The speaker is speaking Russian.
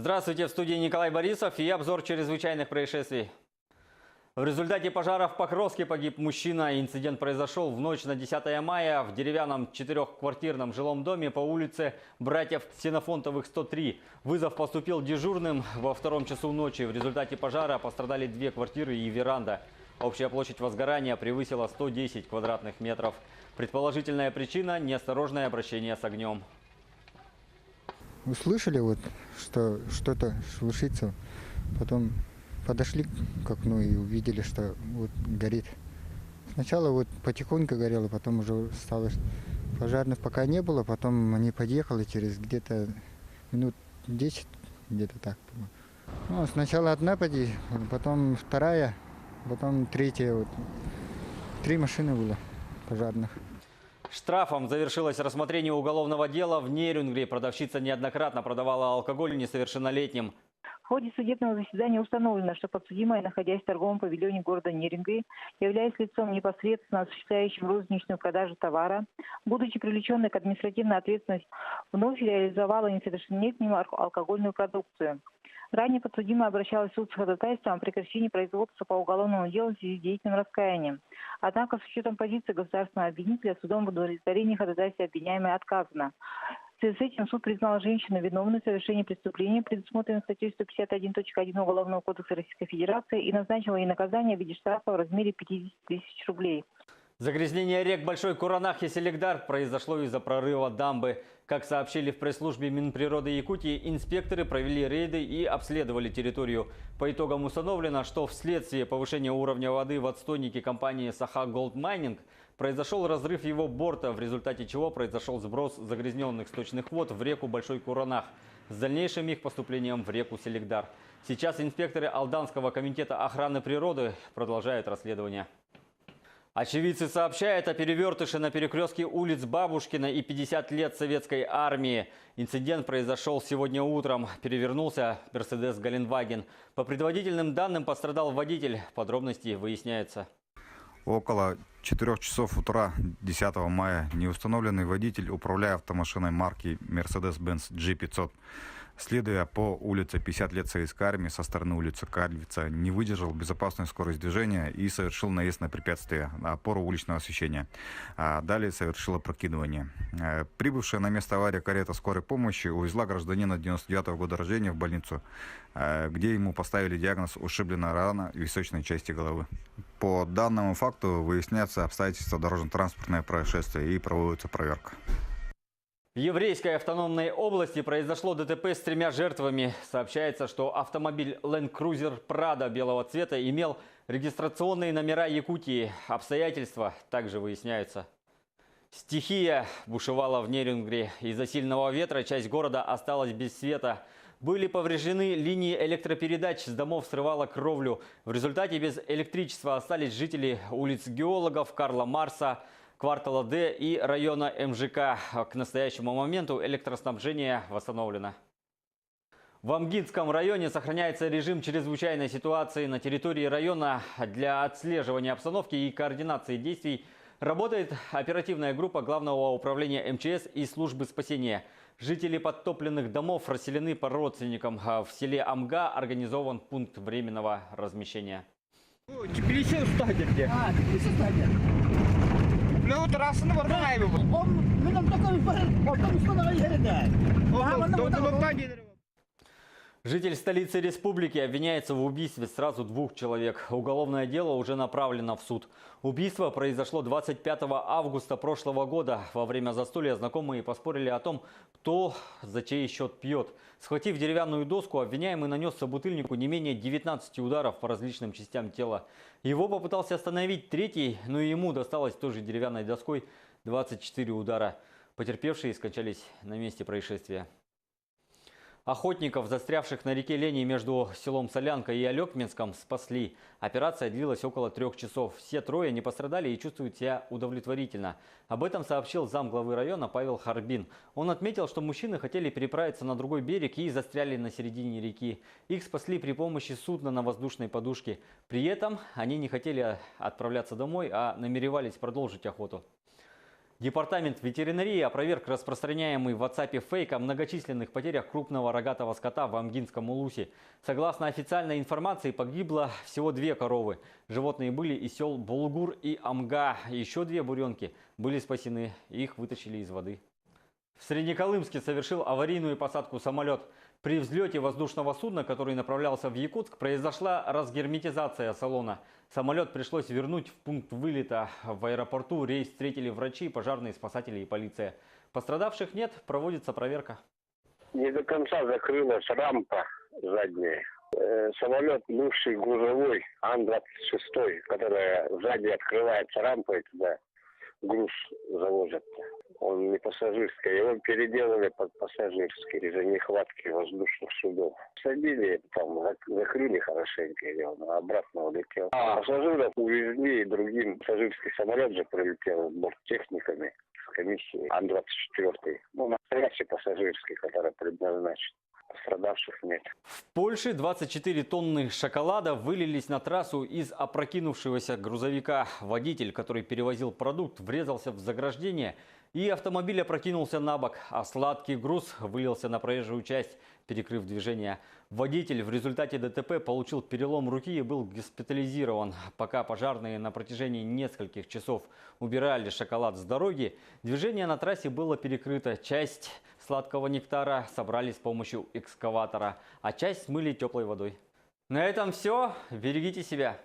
Здравствуйте, в студии Николай Борисов и обзор чрезвычайных происшествий. В результате пожара в Покровске погиб мужчина. Инцидент произошел в ночь на 10 мая в деревянном четырехквартирном жилом доме по улице Братьев Ксенофонтовых, 103. Вызов поступил дежурным во 2 часу ночи. В результате пожара пострадали 2 квартиры и веранда. Общая площадь возгорания превысила 110 квадратных метров. Предположительная причина – неосторожное обращение с огнем. Услышали, что что-то шелушится, потом подошли к окну и увидели, что горит. Сначала потихоньку горело, потом уже стало. Пожарных пока не было, потом они подъехали через где-то минут 10, где-то так. Ну, сначала одна потом вторая, потом третья. 3 машины было пожарных. Штрафом завершилось рассмотрение уголовного дела в Нерюнгри. Продавщица неоднократно продавала алкоголь несовершеннолетним. В ходе судебного заседания установлено, что подсудимая, находясь в торговом павильоне города Нерюнгри, являясь лицом, непосредственно осуществляющим розничную продажу товара, будучи привлеченной к административной ответственности, вновь реализовала несовершеннолетним алкогольную продукцию. Ранее подсудимая обращалась в суд с ходатайством о прекращении производства по уголовному делу в связи с деятельным раскаянием. Однако с учетом позиции государственного обвинителя судом в удовлетворении ходатайства обвиняемой отказано. В связи с этим суд признал женщину виновной в совершении преступления, предусмотренного статьей 151.1 Уголовного кодекса Российской Федерации, и назначила ей наказание в виде штрафа в размере 50 тысяч рублей. Загрязнение рек Большой Куранах и Селигдар произошло из-за прорыва дамбы. Как сообщили в пресс-службе Минприроды Якутии, инспекторы провели рейды и обследовали территорию. По итогам установлено, что вследствие повышения уровня воды в отстойнике компании «Саха Голд Майнинг» произошел разрыв его борта, в результате чего произошел сброс загрязненных сточных вод в реку Большой Куранах с дальнейшим их поступлением в реку Селигдар. Сейчас инспекторы Алданского комитета охраны природы продолжают расследование. Очевидцы сообщают о перевертыше на перекрестке улиц Бабушкина и 50 лет советской армии. Инцидент произошел сегодня утром. Перевернулся Мерседес Галенваген. По предварительным данным пострадал водитель. Подробности выясняются. Около 4 часов утра 10 мая неустановленный водитель, управляя автомашиной марки Mercedes-Benz G500, следуя по улице 50 лет советской армии со стороны улицы Кальвица, не выдержал безопасную скорость движения и совершил наезд на препятствие, на опору уличного освещения. Далее совершил опрокидывание. Прибывшая на место аварии карета скорой помощи увезла гражданина 99-го года рождения в больницу, где ему поставили диагноз ушибленная рана в височной части головы. По данному факту выясняются обстоятельства дорожно-транспортного происшествия и проводится проверка. В Еврейской автономной области произошло ДТП с 3 жертвами. Сообщается, что автомобиль Land Cruiser Prado белого цвета имел регистрационные номера Якутии. Обстоятельства также выясняются. Стихия бушевала в Нерюнгри. Из-за сильного ветра часть города осталась без света. Были повреждены линии электропередач, с домов срывало кровлю. В результате без электричества остались жители улиц Геологов, Карла Марса, квартала Д и района МЖК. К настоящему моменту электроснабжение восстановлено. В Амгинском районе сохраняется режим чрезвычайной ситуации. На территории района для отслеживания обстановки и координации действий работает оперативная группа Главного управления МЧС и службы спасения. Жители подтопленных домов расселены по родственникам. В селе Амга организован пункт временного размещения. Тбилиси стадия где? Тбилиси стадия. Ну, трассаны бармай bu. Benim yerinde. Житель столицы республики обвиняется в убийстве сразу 2 человек. Уголовное дело уже направлено в суд. Убийство произошло 25 августа прошлого года. Во время застолья знакомые поспорили о том, кто за чей счет пьет. Схватив деревянную доску, обвиняемый нанес собутыльнику не менее 19 ударов по различным частям тела. Его попытался остановить третий, но и ему досталось той же деревянной доской 24 удара. Потерпевшие скончались на месте происшествия. Охотников, застрявших на реке Лени между селом Солянка и Алекминском, спасли. Операция длилась около 3 часов. Все 3 не пострадали и чувствуют себя удовлетворительно. Об этом сообщил замглавы района Павел Харбин. Он отметил, что мужчины хотели переправиться на другой берег и застряли на середине реки. Их спасли при помощи судна на воздушной подушке. При этом они не хотели отправляться домой, а намеревались продолжить охоту. Департамент ветеринарии опроверг распространяемый в WhatsApp фейк о многочисленных потерях крупного рогатого скота в Амгинском Улусе. Согласно официальной информации, погибло всего 2 коровы. Животные были из сел Булгур и Амга. Еще 2 буренки были спасены. Их вытащили из воды. В Среднеколымске совершил аварийную посадку самолет. При взлете воздушного судна, который направлялся в Якутск, произошла разгерметизация салона. Самолет пришлось вернуть в пункт вылета. В аэропорту рейс встретили врачи, пожарные, спасатели и полиция. Пострадавших нет, проводится проверка. Не до конца закрылась рампа задняя. Самолет бывший грузовой Ан-26, которая сзади открывается рампа, и туда груз завозят. Он не пассажирский, его переделали под пассажирский из-за нехватки воздушных судов. Садили, там закрыли хорошенько, и он обратно улетел. А пассажиров увезли, и другим пассажирский самолет же прилетел борттехниками с комиссией Ан-24. Настоящий пассажирский, который предназначен. Пострадавших нет. В Польше 24 тонны шоколада вылились на трассу из опрокинувшегося грузовика. Водитель, который перевозил продукт, врезался в заграждение, и автомобиль опрокинулся на бок, а сладкий груз вылился на проезжую часть, перекрыв движение. Водитель в результате ДТП получил перелом руки и был госпитализирован. Пока пожарные на протяжении нескольких часов убирали шоколад с дороги, движение на трассе было перекрыто. Часть сладкого нектара собрали с помощью экскаватора, а часть смыли теплой водой. На этом все. Берегите себя.